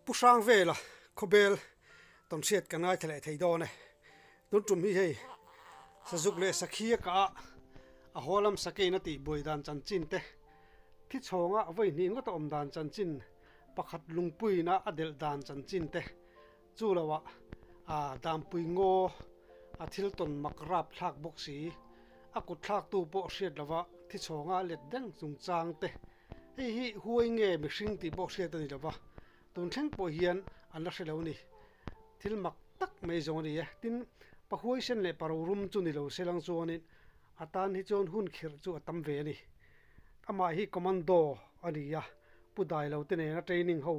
pusang vela khobel ton siat kanai thlai thei do ne tun tum hi hei sajuk le sakhia ka a holam sakei na ti boidan chanchin te thi chonga voi nin ko tom dan chanchin pakhat lungpui na adel dan chanchin te chulawa a dampui ngo a thil ton makrap thak boxi a kut thak tu po hriat lawa thi chonga let dang chung chang te hei hi huai nge mi hring ti box hriat ani lawa tun theng po hian an la hrelo ni thil mak tak mai zong ni tin pahuai sen le parurum chu ni lo selang chuanin atan hi chon hun khir chu atam ve ni ama hi commando ani ya pudai lo te ne na training ho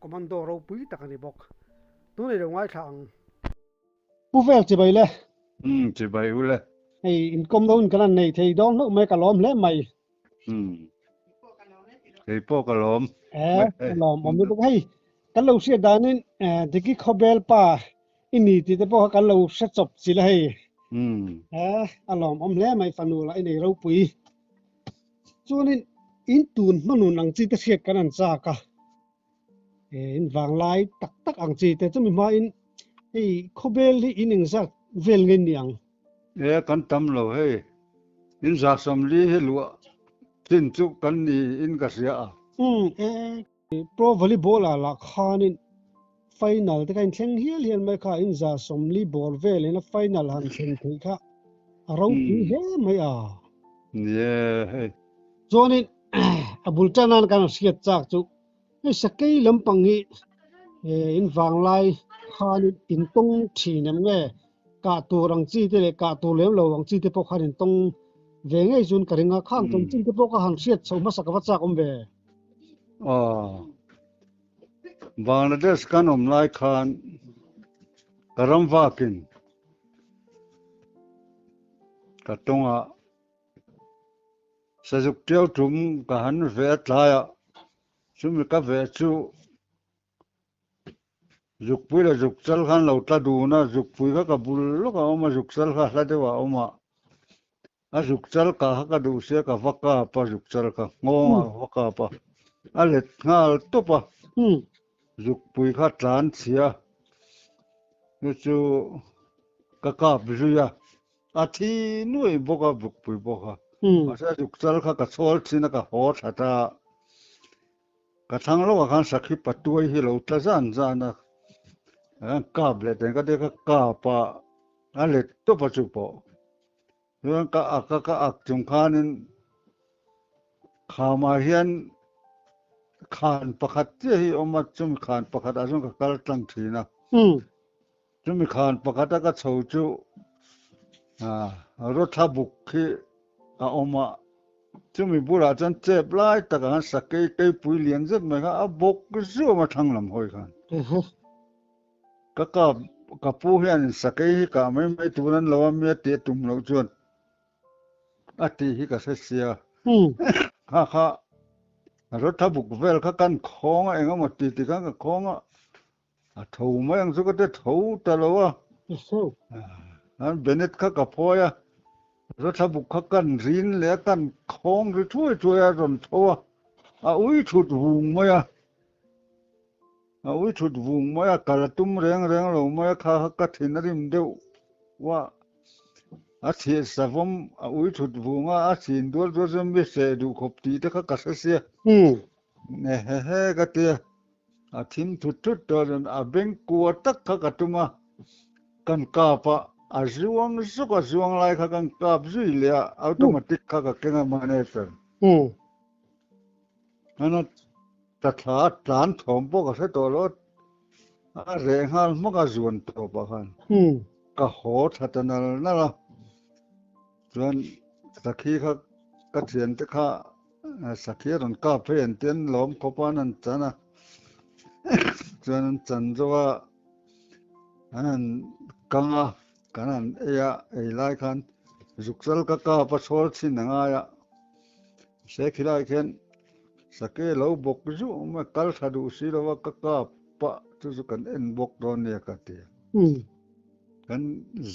commando ro pui takani bok tu ni lo ngai thang pu vel chi bai le chi bai u le ei in kom don kan nei thei dong no me ka lom le mai ei po ka lom lom om du hei kan lo sia danin diki khobel pa ini ti te po kan lo sa chop chi le hei alom om le mai fanu la nei ro pui chuanin in tun manun ang chi te siat kan an cha ka in wang lai tak tak ang chi te chumi ma in ei khobel hi ining sa vel ngen niang kan tam lo hei in za som li he lu tin chu kan ni in ka sia pro volleyball la khanin final te kan thleng hial hian mai kha in za som li ball vel in final han thleng thi kha aro pi he mai hei chuanin abul chanan kan siat chak chu ei sakei lampang hi in wang lai khanin in tong thinem nge ka turang chi te le ka tu lem lo wang chi te pok khanin tong ve ngai chun karinga khang tom chin te pok han siat so ma sakwa chak om ve Bangladesh kan lai khan karam wakin katonga sajuk teu tum ka han ve tlaya chumi ka ve chu juk pui la juk chal khan lo tla du na juk pui ka bul lo ka oma juk chal kha la dewa oma a juk chal ka ka du se ka waka pa juk chal ka ngonga waka pa alet ngal to pa juk pui kha tlan sia chu ka ka bjuya a thi nui boka buk pui boka asa juk chal kha ka chol thina ka ho thata ka thang lo khan sakhi patuai hi lo tla zan zana ka ble ten ka de ka pa ale to pa chu po ran ka ak chung khanin khama hian khan pakhat te hi oma chum khan pakhat azung ka kal tlang thina chumi khan pakhat ka chho chu ro tha buk khi a oma chumi bura chan chep lai ta kan sakei kei pui lian zet mai kha a bok zu ma thang lam hoi khan ka pu hian sakei ka mai tunan lawa me te tum lo chuan ati hi ka sia kha ro tha buk vel kha kan khonga enga ma ti kan ka khonga a tho mai ang zu ka te tho ta lawa an benet kha ka phoya ro tha buk kha kan rin le kan khong ri thui a ron thowa a ui thut wung maya ui thut wung maya kal tum reng lo maya kha ka thin rim deu wa a thi savom a ui thut wunga a thin dol zam be se du khop ti te kha ka sia ne he ka te a thim thut don a beng ku tak kha ka tuma kan ka pa a zuang lai kha kan kap zui le automatic kha ka kenga manager ana ta tha tlan thom po ka se to lo a re hal mo ka zuan to pa khan ka ho thatanal na la chuan sakhi kha ka thian te kha sakhi ron ka phen ten lom khopan an chana chuan chan zowa an kanga kanan ya ei lai khan zuksal ka pa chol chin nga ya se khilai khen sake lo bok zu ma kal thadu si lo ka pa chu kan en bok don ne ka te kan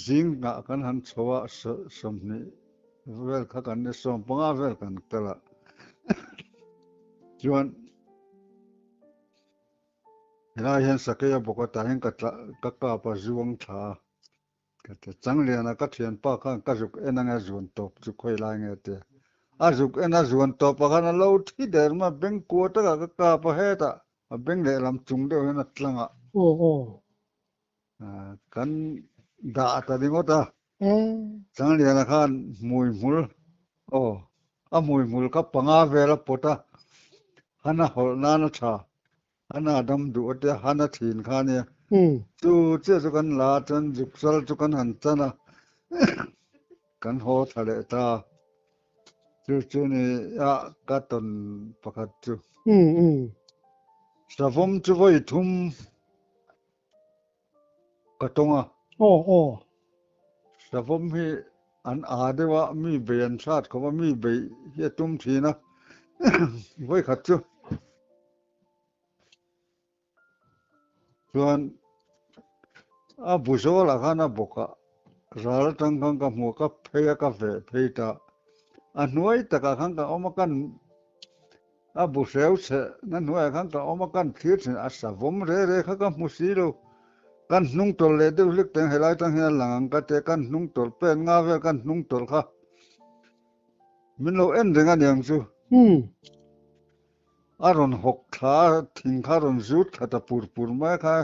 jing na kan han chowa somni vel kha kan ne som panga vel kan tala chuan na hian sakaya boka ta hen ka pa zuang tha ka te changle na ka thian pa khan ka juk enanga zun top chu khoi lai nge te a juk ena zun top pa khan lo thi der ma beng ko ta ka pa he ta a beng le lam chung de hen atlanga kan da ta ding ota changle na khan mui mul a mui mul ka panga vela pota hana hol na na tha hana dam du te hana thin kha ne chu che chu kan la chan juk sal chu kan han chana kan ho thale ta chu ni a ka ton pakhat chu savom chu voi thum ka tonga savom hi an a dewa mi bean sat ko mi be ye tum thina voi khat chu chuan a buzo la khana boka ral tang khang ka mu ka pheya ka ve pheita a nuai ta ka khang ka omakan a buseu se na nuai khang ka omakan thir sin a savom re kha ka musilo kan nung tol le de lik teng helai tang hian lang ka te kan nung tol pen nga ve kan nung tol kha min lo en ringa niang chu aron hok kha thing kha ron zut kha ta pur ma kha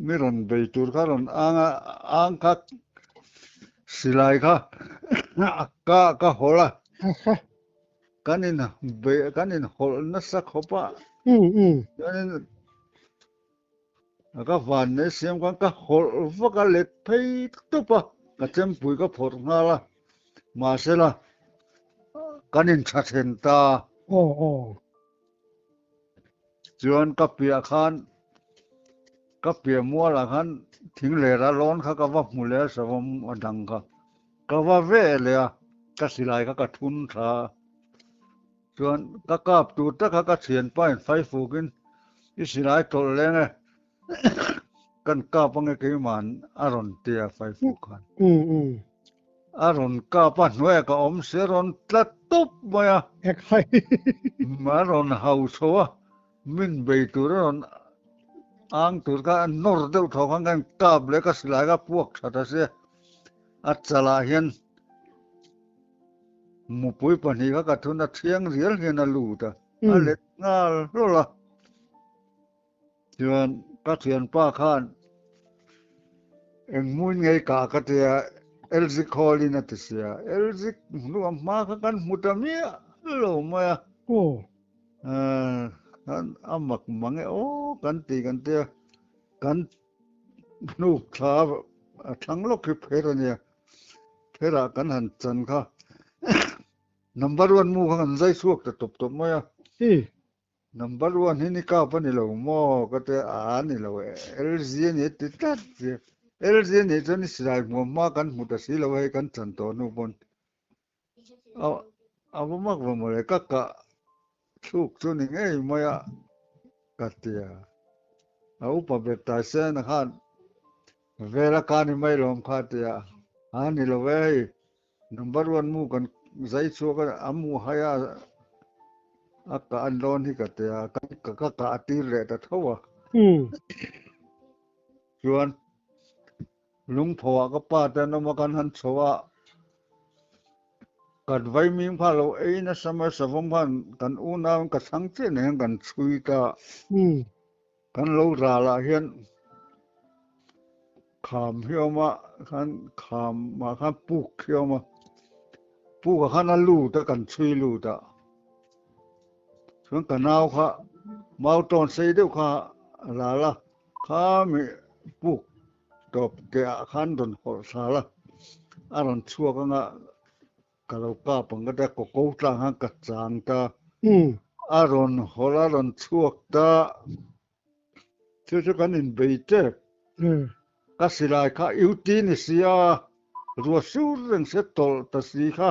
mi ron bei tur kha ron ang kha silai kha ka hola kanin hol na sak hopa kanin ka van ne siam ka hol va ka let phei tu pa ka chem pui ka phor ngala ma sela kanin thathen ta chuan ka pia khan ka pia mua la khan thing le ra lon kha ka va mu le savom adang ka va ve le ka silai ka thun tha chuan ka kap tu ta ka thian pain fai fukin i silai tol le nge kan ka pange ke man aron tia fai fu khan aron ka pa noe ka om seron tlat top maya ekai maron hau chowa min bei turon ang tur ka nor deu thokan kan kap le ka silai ka puak thata se achala hian mupui pani ka thuna thiang rial hian a lu ta a let ngal lola chuan ka thian pa khan eng mun ngai ka tia elzik holina tisia elzik nu ma ka kan mutamia lo ma kan amak mange kan ti kan te kan nu kha thang lo ki pherania phera kan han chan kha number 1 mu kan zai suak ta top ma number 1 hi ni ka pani lo mo ka te ani lo lz ni ti tat lz ni chani sirai mo ma kan mu ta si lo he kan chan to nu bon abo mak wa mo le ka suk chu ni ngei moya ka tia au pa beta sen khan vela kan mai lom kha tia ani lo we number 1 mu kan zai chu ka amu haya aka andon hi ka tia ka atir le ta thowa chuan lung phawa ka pa ta no ma kan han chowa kan vai ming pha lo na sama savom khan kan u na ka sang che ne kan chui ka kan lo ra la hian kham hioma kan kham ma khan puk hioma pu ka khan lu ta kan chui lu ta chuan kan nau kha mau ton sei deu kha la kha mi puk top ke khan don hol sala aron chua ka nga kalau ka pang ka ko tlang han ka chang ta aron holaron chuak ta chu kan in beite ka silai kha uti ni sia ruwa sur reng se tol ta si kha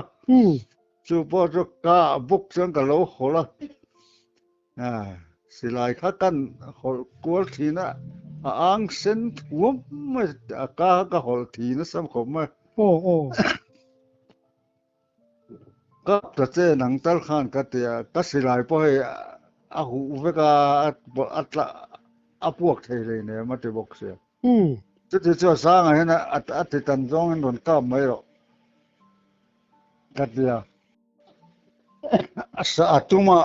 chu po chu ka buk chang ka lo hola silai kha kan hol kual thina ang sen thuam ma ka hol thina sam khom ma ka ta che nang tal khan ka tia ka silai po he a hu ve ka atla พวกไทยเลยเนี่ยมาติบอกเสียมจะสร้างให้นะอัตตันจงให้นนก้ามไม่หรอกกัดเดียสะอาดตุมา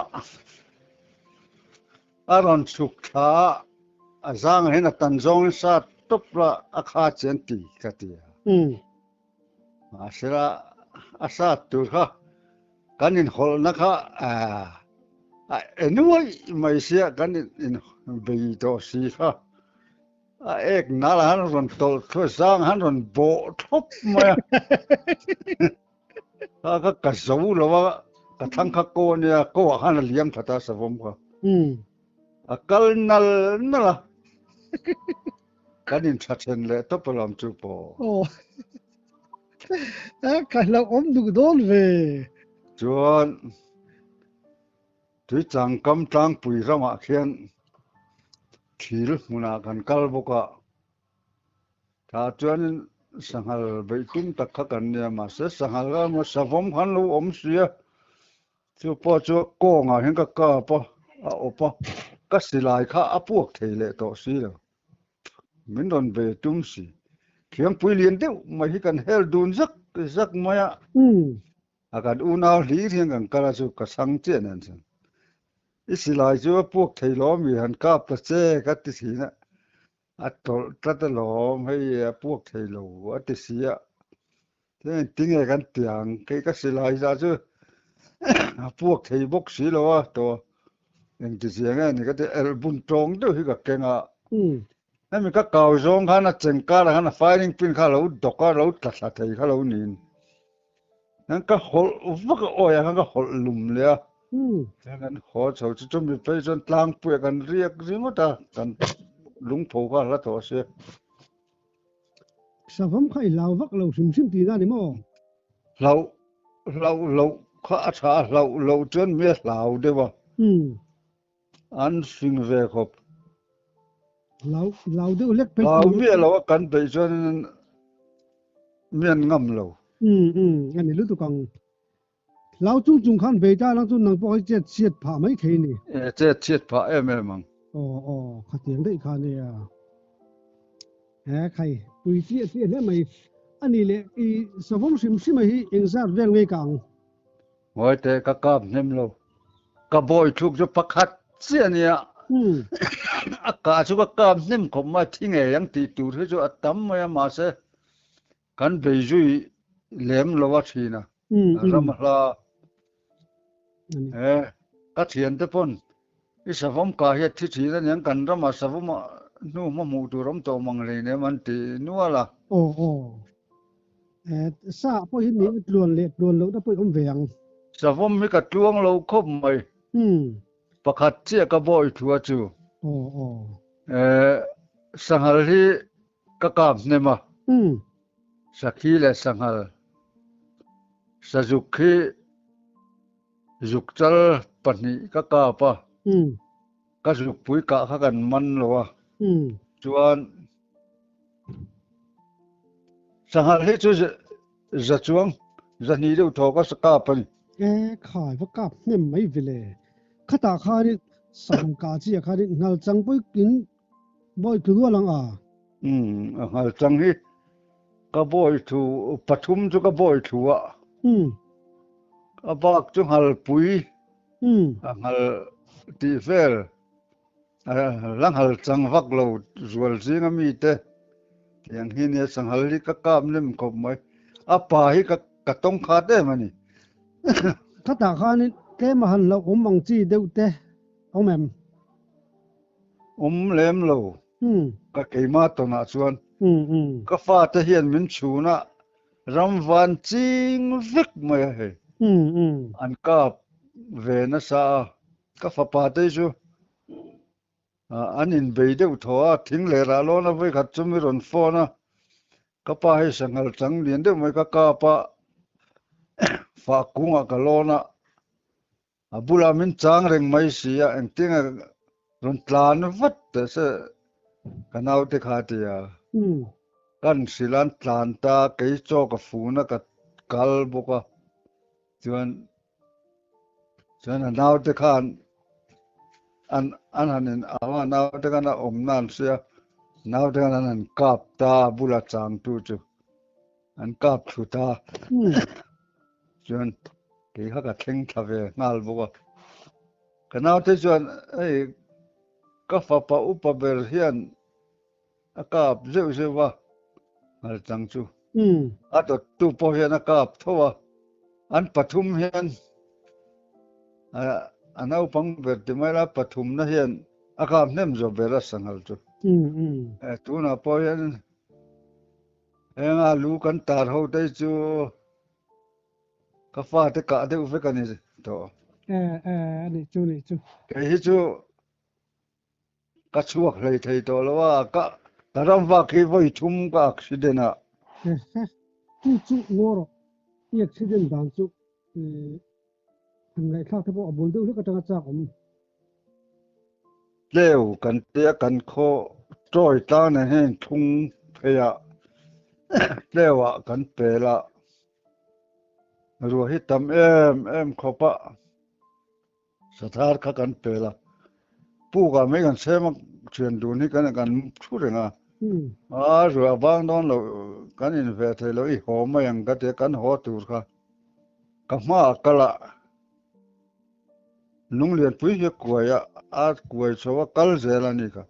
อารอนสุขท้าสร้างให้นะตันจงสะตุปละอาคาเจนตีกัดเดียเสระอาสาตุค่ะกันอินหอลนะคะนู้ยไม่เสียกันอินบีโตสีค่ะเอกนั่นละฮันรอนโตช่วยสร้างฮันรอนโบทุบมาก็กระสูแล้วว่ากระทั่งข้าโกเนี่ยก็ฮันเลี้ยงทัตาสวมค่ะกัลนั่นละกันอินชัดเจนเลยทุบลำจูโปโอ้กันเราดูโดนเวจวนที่จังกำจังปุยระมาเขียนขีลมุนากันกัลบุกะถ้าจวนสังหารไปตุ้มตะขกันเนี่ยมาเสสังหารก็มาสวมขันลูอมเสียจูปอจูโกงเห็นก็กะปะเอาปะก็สิลายข้าพวกเทเลต่อสิแล้วมันโดนไปตุ้มสิเขียงปุยเลียนเดียวมาให้กันเฮลดูนสักมาอาการอุณาหลีเทียงกันกระจุกกระสังเจนั่นสิอิสิลายจูพวกไทยล้อมมีหันกาประเจกัติสีนะอัตตัดล้อมให้พวกไทยโลอัติสีอ่ะที่ติ้งกันเตียงใครก็สิลายซะจูพวกไทยบกสีโลตัวอย่างที่เสียงนี่ก็จะเอลบุนตรงด้วยกับเก่งอ่ะนั่นมันก็เก่าจงขันเจงการขันไฟนิ่งปิ้นข้าเราดอกเราตัดไทยข้าเรานินนั่นก็หดวักโอ้ยนั่นก็หดลุมเลยดังนั้นหดเขาจะจมไปจนต่างเปลือกกันเรียกริมตากันลุงผูกละตัวเสียสาวผมใครเล่าวักเราชิมตีนั่นนี่มั้งเราข้าชาเราจนเมียเหล่าเดียวอันสิ่งเร่ครับเราเดี๋ยวเล็กไปเราเมียเรากันไปจนเมียนงำเราอันนี้รู้ตัวกังเราจุงขันไปจ้าเราจุนนังปอยเจ็ดเสียดผ่าไม่เคยนี่เจ็ดเสียดผ่าแม่มังอ๋อขัดเสียงได้ค่ะเนี่ยใครปุยเสียเนี่ยไม่อันนี้เลยอีสมองซิมไม่เองซาเรื่องไม่กังโอ้ยแต่ก็กำเนมเราก็บ่อยทุกจะประคัดเสียเนี่ยอากาศก็กำเนมผมมาทิ้งยังตีตูที่จะตั้มมาเสกันไปจุยเลี้ยมเราว่าทีนะรำลาก็เถียนแต่พ้นอีสาวมกาเฮ็ดที่ทีนั้นยังกันรำมาสาวมนู่มาหมู่ตัวรำโตมังเลยเนี่ยมันตีนัวล่ะโอ้ซาพอเห็นนี่ลวนเล็ดลวนแล้วถ้าไปอมแหวงสาวมมีกระตวงเราคบไหมประคัดเสียก็บ่อยทัวจูสังหารที่ก็กำเนี่ยมาสักทีแหละสังหารสะจุกขีจุกจัลปนิก็กาปะก็จุกปุยกะข้ากันมันหรอวะจวนสังหารที่จูจะจวงจะนี่เดี๋ยวทอก็สกาปนขายพวกกับเนี่ยไม่เวลข้าตาข้านี่สังกาจีข้านี่เงาจังไปกินบ่อยตัวลังเงาจังนี่ก็บ่อยถูปทุมจุก็บ่อยถูอ่ะก็บอกจุหัลปุยหัลตีเฟลลังหัลจังวักเราจวลซิงมีเตอย่างที่เนี่ยสังหัลนี่ก็กามนี่มันคบไหมป่าให้ก็ต้องขาดได้มานี่ข้าตาข้านี่แกมาหันเรามังจีเดียวเตเอาแม่มเล่มเราก็เกี่ยมาตัวน่ะส่วนก็ฟ้าตะเฮียนมินชูนะรำวันจริงวิกไม่เห็อันกับเวนัสก็ฟ้าป่าได้จูอันอินเบย์เดียวทัวทิ้งเลยละล้อนะไว้ขัดจุมิรอนฟอนะก็ป่าให้สังหารจังเลียนเดียวไม่ก็กาป่าฟ้ากุ้งก็ล้อนะบุลามินจางเร่งไม่เสียเองทิ้งรอนตลานวัดแต่เสกันเอาที่ขาดเดียกันสิลันตลานตาเกยโจกฟูนะกับกัลบุกะจวนเอาที่ขาด อันนั้นอาวนาวแต่กันอมนานเสียนาวแต่กันนั้นกาบตาบุละจางตูจุอันกาบทุตาจนกีเขาก็เข่งทะเวงาลบ่ก็ก็นาวแต่จนไอ้ก็ฟะปะอุปเบรเฮียนอากาบเซวะอันจังจูอะตตุปเฮียนอากาบทว่าอันปฐุมเฮียนอันเอาปังเบิดติไม่ละปฐุมนะเฮียนอากาศเนมจะเบรสังหลจุตูน่ะปอเฮียนลูกันตาเฮาได้จูกะฟ้าตะกะเดอุเฟกันนี่ตอนี่จูไอ้ฮิจูกะชวกเลยไทตอแล้วว่ากะตะรำว่าคีไว้ชุมกะอักซิเดนอะจูงอรอีอักซิเดนดันจูทำไรข้าวทบอบนดูแล้วก็จังจักเลวกันเตียกันโคจ้อยตาในแห่งทุงเพยะเลวะกันเปละรัวหิตำเอ็มขปะสถานkaกันเปละปูกะไม่กันเสมเชียนดูนี่กันชูเรงรัวบางดอนเรากันอินเวทเราอีหอมมายังกะเตกันหอตูค่ะกะมากะละลุงเรียนปุ้ยเฮกวยอะกวยชวกัลเซลานี่ค่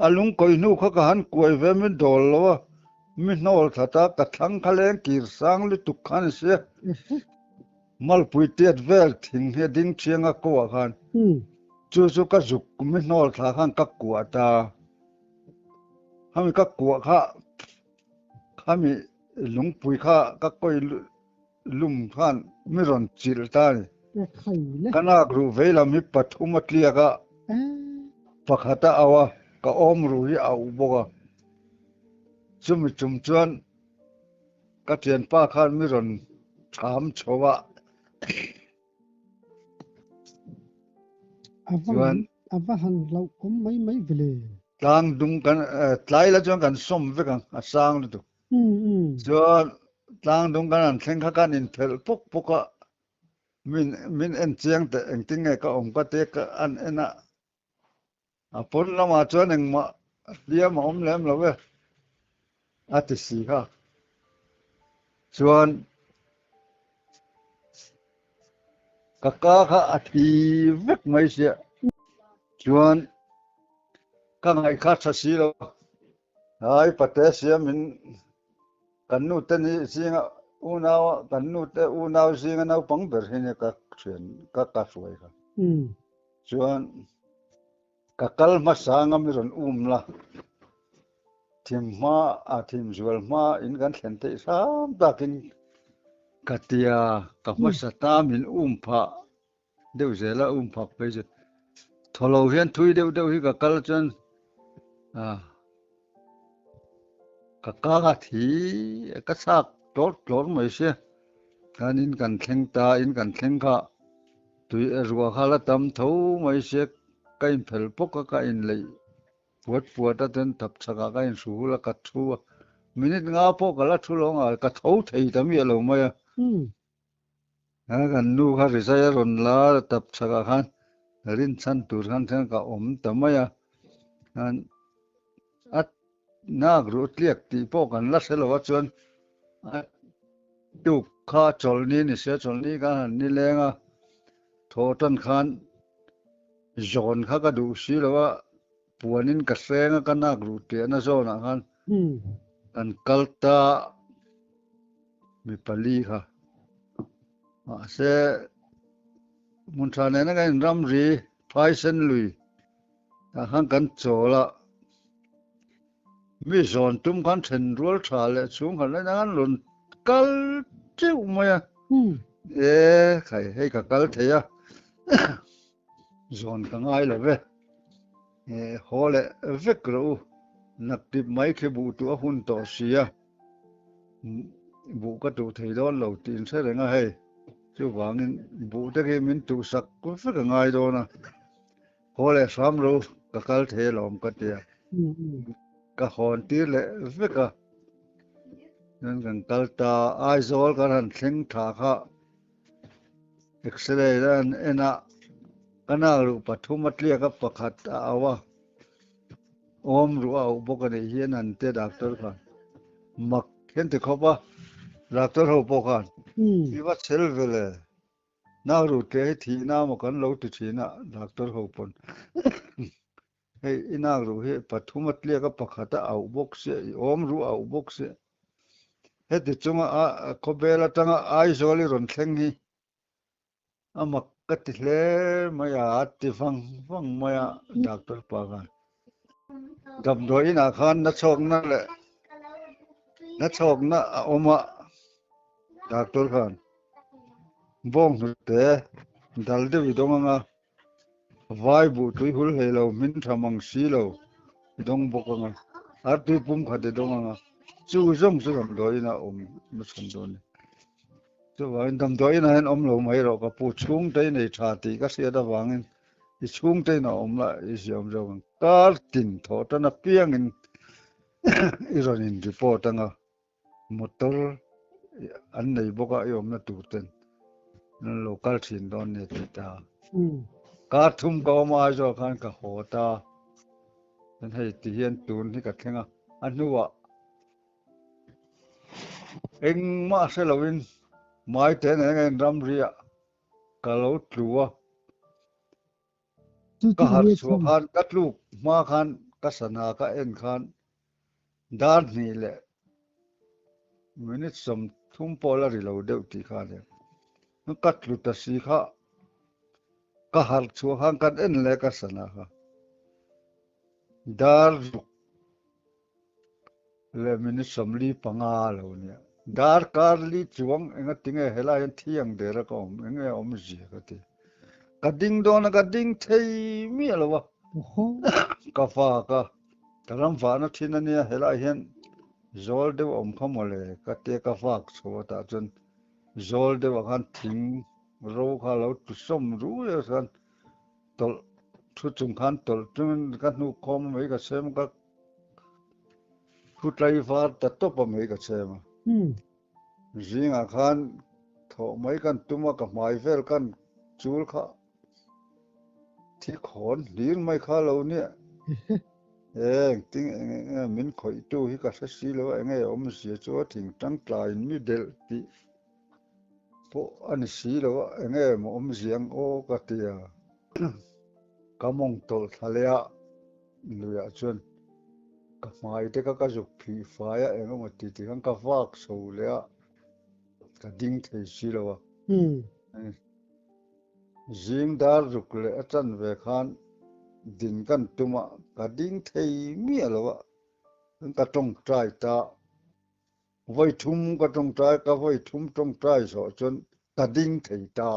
ะลุงกอยนูเขาก็หันกวยเวมิดอลวะมินอลทะตากะทังคะเลงกีสังลิตุคันเสียมัลปุยเตียดเวลทิงเฮดิงเชียงอะกัวคันจูกะจุกมินอลทะคันกะกัวตาหามิกะกัวค่ะหามิลุงปุยค่ะกะกอยลุมคันมิรอนจิลตานี่กันากรูเวลามิปัทุมัตเลียกะปักหัตอาวะกะอมรูฮิอาอุบกะจุมจวนกะเทียนป้าคันมิรอนถามชวะอาว่าหันเราก็ไม่เวลตางดุงกันไลละจวนกันสมเวกันอะสร้างลุตุจวนตางดุงกันเซงคะกันอินเทลปุกกะมินเอ็นเจียงแต่เอ็งติงไงก็ก็เตกอันเอ็นะปนละมาจวนเอ็งมาเลียมาแหลมละเว้อาติสีค่ะจวนกะค่ะอธิเวกไม่เสียจวนกังไอ้ข้าทสีแล้วไอ้ปะเตเสียมินกันนูเตนี่สิงอูนาวกันนูเตอูนาวสิงนาวปังเบอร์เฮเนี่ยก็เชียนก็สวยครับจวนกะกัลมาสางมิรอนละทีมมาทีมจวลมาอินกันเห็นเตสามตากินกะเตียกับมาสตามินพะเดี๋ยวเสละพะไปจุทอลเฮียนทุยเดี๋ยวฮิกะกัลจนกะกะทีกะซักโตไม่เสียกันอินกันเข่งตาอินกันเข่งค่ะตุยรัวข้าละตำทูไม่เสียก็อินเพลปกก็อินเลยปวดตันทับสกก็อินสูละกัดชัวมินิงาปกก็ละทุลงกัดทูไทยตำมีอะไรมั้ยกันนูข้าริษยารอนลาทับสกขันรินสันตูร์ขันเซนก็ตำไม่กันนากรูเลียกตีปกันละเสลวจวนตุกข้าจอลนี้นี่เสียจอลนี้กันนี่แรงโทตันขันจอนข้าก็ดูสิแล้วว่าปวนินกระเซงกันนากรูเตียนโซนะขันกันกัลตามีปลีค่ะเสมุนชาเนนกันรัมรีไฟเซนลุยขันกันโจละมีสอนตุ้มขันเชนรัวชาเลสูงขันเลยนั่นหล่นกัลจิ้วมาใครให้กับกัลเทียสอนกันง่ายเลยเว้ยฮอลเวกรู้นักดิบไม่เคยบูตัวหุ่นต่อเสียบูก็ตัวที่โดนเหล่าตีนเสียง่ายจู่วางนี้บูแต่แค่มินตัวสักก็เวกง่ายโดนนะฮอลสามรู้กับกัลเทียหลอมกันเดียก็หอนตีเลยเวกนั่นกันกัลตาไอโซลกันเส้นทางค่ะเอ็กซเรย์นั่นเอ็นะ ก็น่ารู้ปฐุมมัดเรียกกับประคัดเอาว่าอมรู้เอาบกได้เฮียนั่นเตดักตอร์ค่ะมักเห็นที่เขาว่าดักตอร์เฮาปกันมีว่าเซลเวลน่ารู้เตทีน้ามากันเราตุชีนะดักตอร์เฮาปนเฮ้ยน่ารู้เฮ้ปฐุมมัดเรียกกับประคัดเอาบกเสียอมรู้เอาบกเสียเฮ็ดจุงเขาเบลตังไอโซลิรอนเทงฮีมักกติเลมายาติฟังมายาดักตอร์ปากันกับโดยนาคานนัชอกนั่นแหละนัชอกนะอมดักตอร์กันบ้องสุดเตดัลเดวิดงงาวายบุตุยหุลเฮโลมินทามังสีโลดงบกงอาตุยปุ่มขัดดงงจูจงสุดโดยนามุสลิมจะว่าอินทำโดยนาเห็นโลไม่รอกกับผู้ชุงใจในชาติก็เสียดวังอินชุงใจนาละอิสยามจงการตินทอตนะเปียงอินอิรันินรีพอร์ตังมอเตอร์อันไหนบอกว่านะตูเต็นนั่นโลคัลชินดอนเนี่ยติดาการทุ่มก็มาจอกันกับโหตาฉันให้ที่เห็นตูนที่กับเทงอันนู้ว่าเอ็งมาเซลวินไม่เต็นเองรำเรียกะเราตัวก็หาสัวขันกัดลูกมาขันกัสนาก็เอ็นขันด้านนี้แหละมินิสมทุ่มปอลาริเราเดือดที่ขันเนี่ยมันกัดลุตสีข้าก็หาสัวขันกันเอ็นเลยกัสนาค่ะดาร์เลมินิสมลีปังอาเราเนี่ยดาร์การลีจวงเองติงเฮลายันที่ยังเดรักอมเองจีก็ตีกัดดิ้งโดนกัดดิ้งเทีมีอะไรวะกาฟ้าก็แต่ลำฟ้านักที่นั่นเนี่ยเฮลายันโจลเดวขโมเลยกัดเตะกาฟ้าสวัสดิ์จนโจลเดวกันทิ้งรู้ข้าเราตุสมรู้เลยกันตลทุกจุงขันตลจนกันนุคมไม่ก็เสมก็ทุกไลฟ้าตัดตัวไปไม่ก็เสมจิงอาคารทอไม่กันตุมากับไม้เฟลกันจูลข้าที่ขอนหลีนไม่ข้าเราเนี่ยติงมินคอยตู้ที่กัสสีแล้วเสียจัวทิ้งตั้งกลายมีเดลตีพออันสีแล้วเสียงโอกติยากำมงตลทะเลเลือจนกับไม้เด็กก็จุกผีฟ้ามาติดกันกับฟากสูเลยก็ดิ้งเทสีแล้วจิงดารุกเลยอาจารย์เวคันดินกันตุมาก็ดิ้งเทมีอะไรวะก็ต้องใจตาไว้ทุ่มก็ต้องใจก็ไว้ทุ่มต้องใจสอจนก็ดิ้งเทตา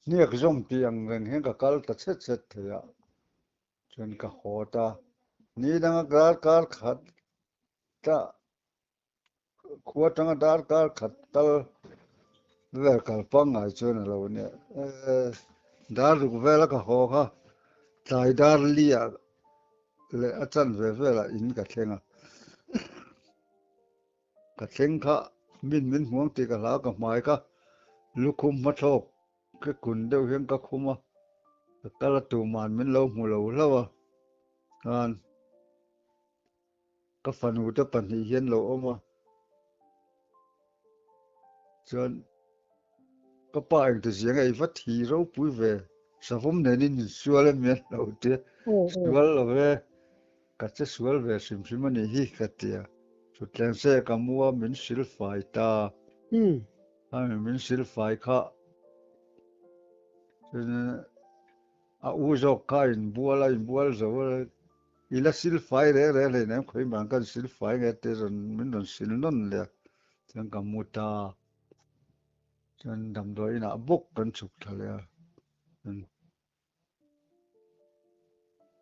เนี่ยก็ย่อมเตียงเงินเห็นก็กัลตัดเสร็จเถอะจนก็โหตานี่ดังการขัดตาขวดดังการขัดตลเวลกัลปังไงจนเราเนี่ยดารุกเวลก็โหค่ะใจดาร์ลียเลยอาจารย์เวลอินกับเทงกับเทงค่ะมินห่วงตีกับลากับไม้ค่ะลูกคุมมาโชกก็คุณเดียวเห็นก็คุมก็ละตัวมันมินเราหูเราแล้วก็ฝันหูจะปันเห็นเราออกมาจนก็ป้าเองตัวเสียงวัดทีเราปุ้ยเวสะพมเนี่ยนี่สวยเลยเมียเราเดียสวยเราเวกัดจะสวยเวสิมันนี่กัดเดียสุดแรงเสกมัวมินสิลไฟตามินสิลไฟค่ะจนอูจอกข้าอินบัวโซ่อีละสิลไฟเร่เนี่ยคุยบางกันสิลไฟเงี้ยแต่จนมินโดนสิลนั่นเลยจนกัมุตาจนดำโดยน่ะบุกกันสุดทะเล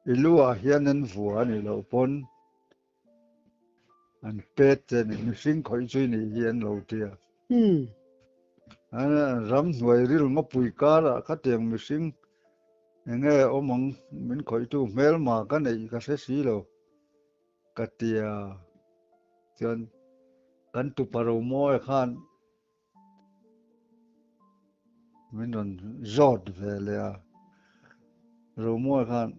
อีลัวเฮียนันฟัวนี่เราปนอันเป็ดนี่มีสิ่งคอยช่วยนี่เฮียนเราเดียอันรำหน่วยริลงปุยการะขัดยังมีสิ่งอมังมันคอยตู้เมลมากันไอ้ก็เสียเรากัดเดียจนกันตุปารโมยขัน mình rót về là rồi mua khan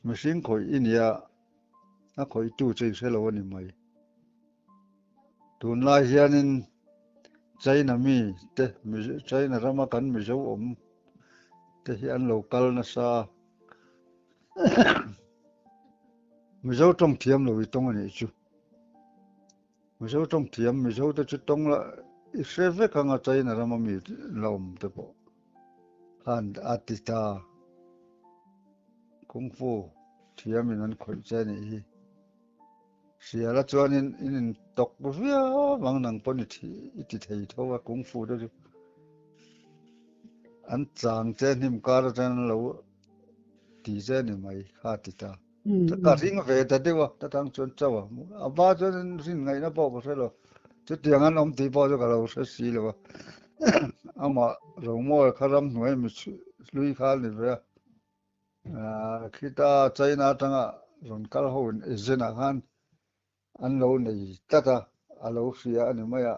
mình sinh khỏi India nó khỏi tu chơi sẽ lâu ni mai tuần lai hiền in China mi te China rama kan mi zo te hiền local na sa mi zo trong thiam lo tong ani chu mi zo trong thiam mi zo te chu tong la se ve ka nga China rama mi lom te po han atita kung fu thiam in an khoi che ni sia la chuan in tok via wang nang pon ti thei tho kung fu do an chang che nim kar chen lo ti che ni mai kha ti ta ka ring ve ta dewa ta tang chon chawa a ba chon sin ngai na po se lo chu tiang an om ti po jo ka lo se si lo ama ro mo kharam noi mi lui khal ni ve kita China tanga ron kal ho zena khan an lo nei tata a lo sia ani maya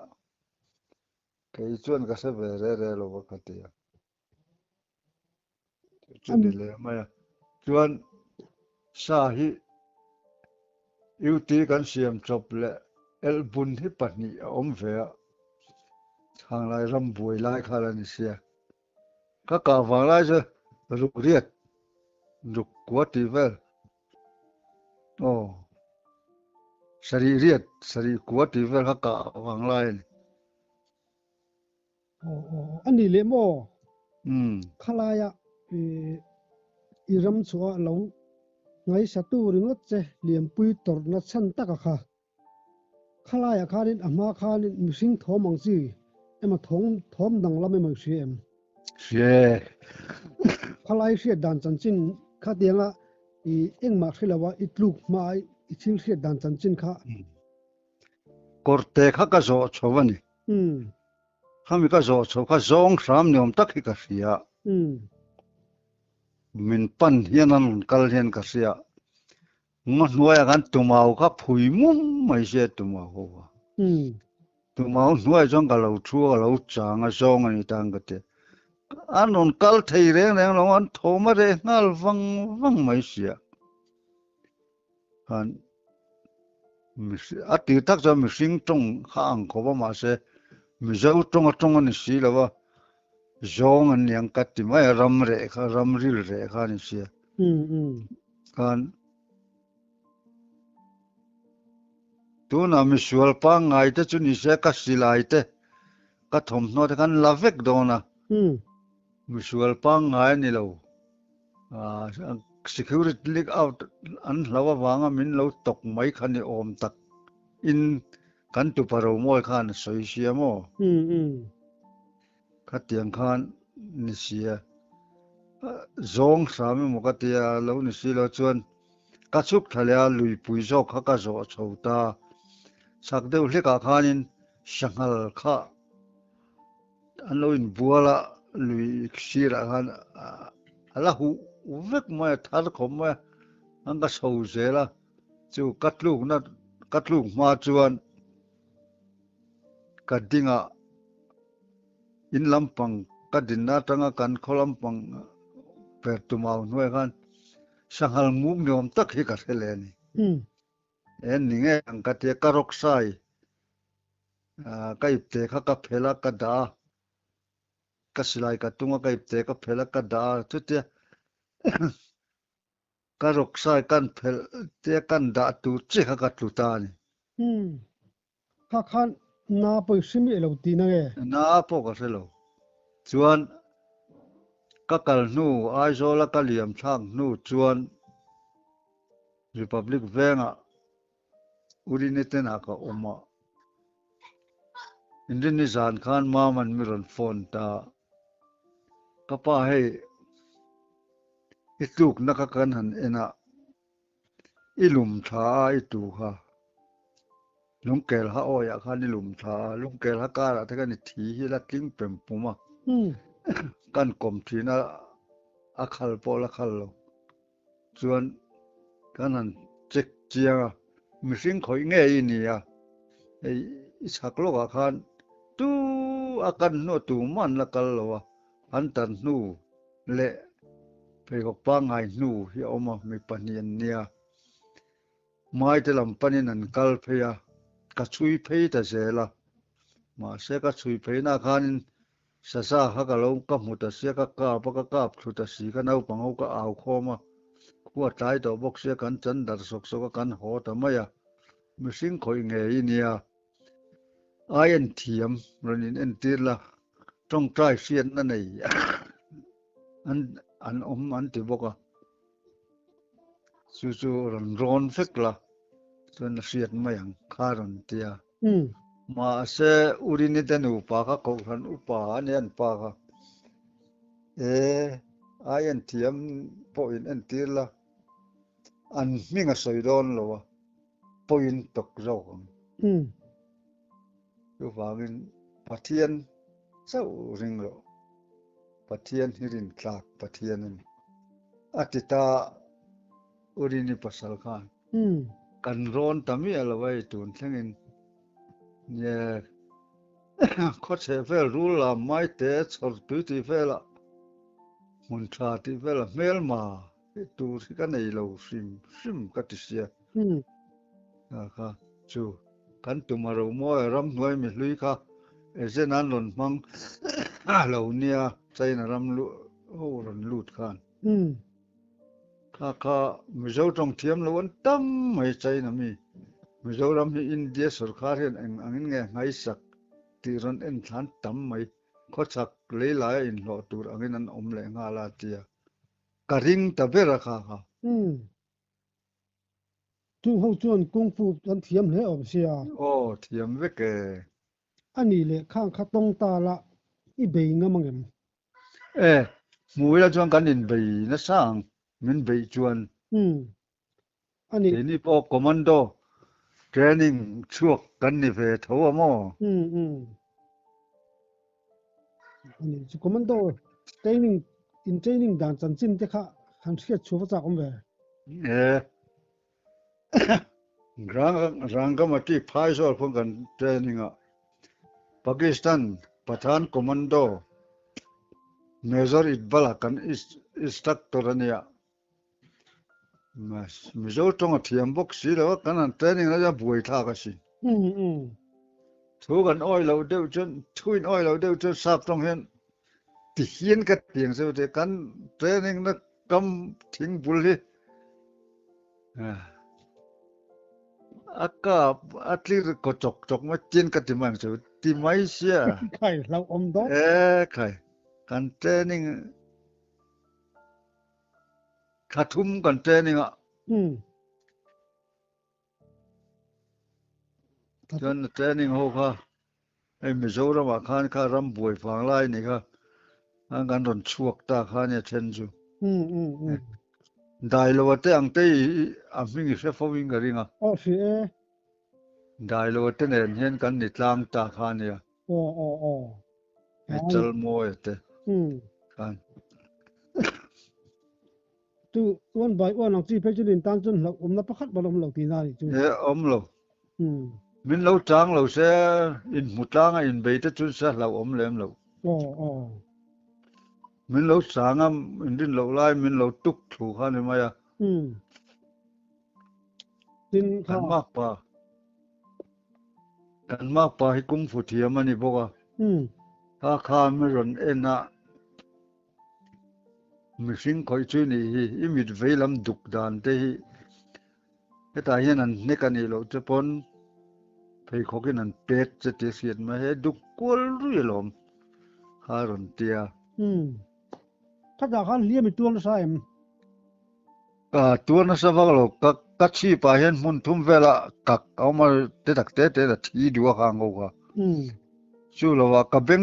kei chuan ka se ve re lo ba khatia chu ni le maya chuan sa hi UT kan siam chop le el bun hi pani om ve hang lai ram buai lai khala ni sia ka wang lai je ruk riat ruk kwa ti vel sari riat sari kwa ti vel ka wang lai niอันนี้เลยบ่คลายะอีรำชัวหลงไงสตูริงดเจเหลี่ยมปุยตรนัดชันตะกะค่ะคลายะคานินอามาคานินมิสิงทอมังซีเอมาทอมดังละไม่มังเสียมเสียคลายเสียดันจันจินคาเตียงละอีเอ็งมาสิละว่าอีลูกมาอีชิลเสียดันจันจินค่ะกอร์เตค่ะกะโซชวนี่ข้ามีก็โซข้าซองสามเนี่ยมตักฮิกเสียมินปันเฮียนันกัลเฮียนกเสียงันวยกันตุมาข้าผุยมุ้มไม่เสียตุมาหัวตุมาหน่วยจงกัลเราชัวเราจางซองอันนี้ต่างกันเตอันนนกัลไทยเรื่องเราอันโทมาเรื่องัลฟังไม่เสียอันติดทักจะมีสิ่งตรงข้างเขาบอกมาเสียมีเจ้าตรงนี่สิแล้วว่าจงอันยังกัดที่ไม่รำเรขารำริลเรขานี่สิกันตัวน่ะมีส่วนปังไงแต่จุนี่เสียกัดสิไลแต่กัดทอมโนแต่กันลาเวกโดนะมีส่วนปังไงนี่เราsecurity leak out อันเราว่าวางมินเราตกไม่คันนี่อมตักอินกันตุปารโมยขันสวยเสียโมขัดเตียงขันนิเสียจงสามีมุกัดเตียเรานิสิเราชวนกัดสุกทะเลลุยปุยโจข้ากัดโจชาวตาสักเดียวเล็กขันินช่างหัลข้าอันเราอินบัวละลุยชีระขันอะไรหูเวกมาทาร์คมาอันก็ชาวเจละจู่กัดลูกนั่นกัดลูกมาชวนกัดดิ้งอินลำปังกัดดินนาตั้งกันขลำปังเปิดตัวมาหน่วยกันช่างหัลมุกเนี่ยมันตักให้กัดเลนี่นี่ไงกัดเตะกระรกไซก็อิบเตะข้ากับเพลกัดดาก็สลายกัดตุงก็อิบเตะกับเพลกัดดาทุกเตะกระรกไซกันเพลเตะกันดาตูจิข้ากัดลุตานี่ข้าขันน้าไปซิมีเราตีนะเอ๋น้าพวกก็เสร็จแล้วชวนก็กัลนูไอโซละกัลเลียมช่างนูชวน Republic เวงอ่ะอุรินิเตนักอมาอินเดียนิสานขันมามันมีรอนฟอนตาก็ป้าให้อิตุกนักกันหันเอ็นะอิลุมท้าอิตุค่ะลุงเกลฮะโอยากขันอิลุมท้าลุงเกลฮะการะที่กันทีฮิลักลิ้งเป็นปุ่มกันกลมทีน่ะอักขลโปลักขลโลส่วนกันหันเจ็กเจียงมีสิ่งคอยเงี้ยนี่อ่ะไอ้สักโลกขันตู้อากันโนตูมันละกันโลวะ อันตันนูและไปก็ปังไงนูที่เอามามีปนิยนเนี่ยไม้ที่ลำปนินันกัลเพียกระชุยเพยแต่เสละมาเสกระชุยเพยนาคานินสะสะฮักกะลงกับมุตเสียกะกาปะกะกาบสุตสีกันเอาปังเอาก็เอาคอมาขัวตายตัวบกเสียกันจันดัดสกสกกันหอทำไมอ่ะมีสิ่งคอยเงยเนี่ยไอ้อันเทียมรันินเอ็นตีละต้องใกล้เสียนนั่นเองอันอันที่บอกว่าจู่ๆร้อนฟิกละส่วนเสียนไม่ยังคารันเตียมาเสอุรินิเตนูปากก็ขันอุปาเนี่ยอันปากไอ้อันเทียมพออินเอ็นตีละอันมีงาสอยดอนหรอวะพออินตกเจ้าอยู่ฝั่งปะเทียนเจ้าริงหรอปะเทียนฮิรินคลากปะเทียนนั่นอติตาอุรินิปัสสลคานกันร้อนตามีอะไรไว้ตุนทั้งนั้นเนี่ยเขาเชฟเฟลรู้ละไม่เตะสดตุติเฟละมุนชาติเฟละเมลมาตูที่กันในเราซิมกัติเสียนะครับจูกันตุมาเราโมยรำหน่วยมิลุยค่ะเช่นนั้นหล่นมังเราเนี่ยใจน่ะรำลุโอ้รำลุดกันค่ะมิเจ้าต้องเทียมแล้ววันตั้มไม่ใจน่ะมีมิเจ้ารำที่อินเดียสุรคาเรียนอันนี้ไงไงสักที่รันเอ็นทันตั้มไม่เขาสักเลยหลายอินหลอดตัวอันนี้นั้นอมแรงอาลาเตียกริงตะเบรค่ะจู่เฮาจวนกุงฟูอันเทียมเลยออกเสียโอ้เทียมเวกอันนี้แหละข้างคาตงตาละอีเบงมังหมู่ละจวนกันอินเบยนะสร้างมันเบยจวนอันนี้นี่พอคอมมานโดเทรนนิ่งช่วงกันนี่เฟทหัวหม้ออันนี้คอมมานโดเทรนนิ่งด่านจันจินเตค่ะคันเสียชัวภาษาอมเบรังก็มาที่พายซอลพงกันเทรนนิ่งอ่ะปากีสถานประธานคอมมานโดเมเจอร์อิดบาลกันอิสตักตัวเนี่ยมิเจ้าต้องเทียมบอกสิแล้วกันนั่นเทรนนิ่งแล้วจะบวยท่ากันสิทุกันอ้อยเราเดียวจนทุนอ้อยเราเดียวจนทราบต้องเห็นที่เขียนกันเตียงเสียแต่กันเทรนนิ่งนักกำทิ้งบุหรี่อากาศอัตลีก็จกมาจินกันที่มันสุดที่ไม่เสียใครเราอมดอกใครกันเทรนนิ่งขาทุ่มกันเทรนนิ่งจนเทรนนิ่งโหค่ะไอ้มิโซรามาคานค่ะรำบวยฝังไล่นี่ค่ะอันกันโดนชวกตาค่ะเนี่ยเช่นจูได้แล้วว่าแต่อังเต้อันมิ่งเสฟวิ่งกันริงอ่ะสิได้แล้วว่าแต่เนี่ยเห็นกันนิดลางตาค่ะเนี่ยไอ้เจลโมยเต้กันตู้วันบ่ายวันหลังที่เพชรลินตันจนเราอมนับประคัดบ่ลมเราตีนานี่จูอมเรามินเราจางเราเสียอินมุตลางอินเบยต์จุนเสียเราอมเล่มเรามินเราสางอินดินเราไล่มินเราตุกถูกค่ะนี่มั้ยดินกันมากป่ะให้กุมฟุเทียมันนี่บอกว่าถ้าข้าไม่รอนเอ็นนะมีสิ่งคอยช่วยนี่อีมิดเวลำดุกดานเตะให้ตายนั้นนี่กันนี่เราจะพ้นไปขอกินนั้นเป็ดจะเสียดมาให้ดุกกวลรุ่ยลมคารอนเตียถ้าจะคันเลี้ยมีตัวละใส่ตัวนั้นสบายเรากัดชีไปเห็นมุนทุ่มเวลากักเอามาเตะที่ดูข้างกูชูเราว่ากับเบง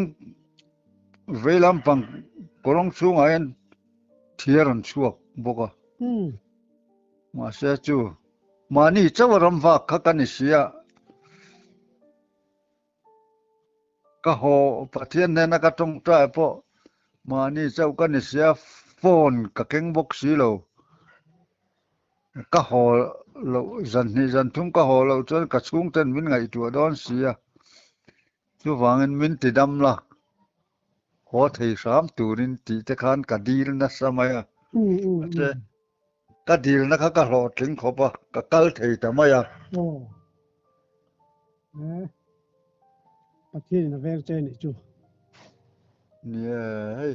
เวลาปังกรองสูงไอ้เทียรันชัวบอกว่ามาเสียจูมานี่เจ้ารำฟ้าขักันนี่เสียก็โหปะเทียนเนี่ยนะก็ต้องใจพอมานี่เจ้ากันนี่เสียโฟนกับเก่งบกสีเราก็โหเราจันทุ่มก็โหเราจนกระชุ่งเต้นมินไงตัวดอนเสียจู่ฟังมินติดำละโห อไทย3ตูนินติตะคานกะดีลนะสมัยแต่กะดีลนะก็รอถึงขอบกะกัลไทยตะมายโอ้ประเทศน่ะแวงใจนี่จุ เนี่ยให้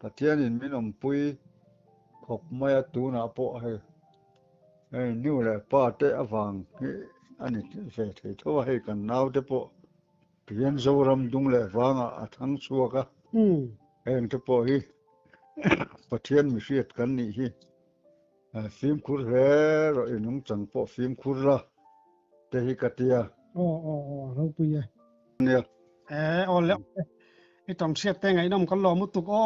ประเทศนี้มีน้ำปุยขบมายตูนาโปให้นิ้วแหละป้าเตะฟังอันนี้เสร็จโทให้กันนาวเตโปเปลี่ยนโซรำดุงแหละฟังทั้งสัวกะเองเตโปฮีประเทศมีเสียดกันนี่ฮีฟิล์มคุรเฮรอนุ่งจังโปฟิล์มคุรละเตหิกะเตียอ๋อเราปุยเนี่ยอ๋อแล้วไอ้ตอมเสียดแต่ไงน้ำกันรอมุตุกอ้อ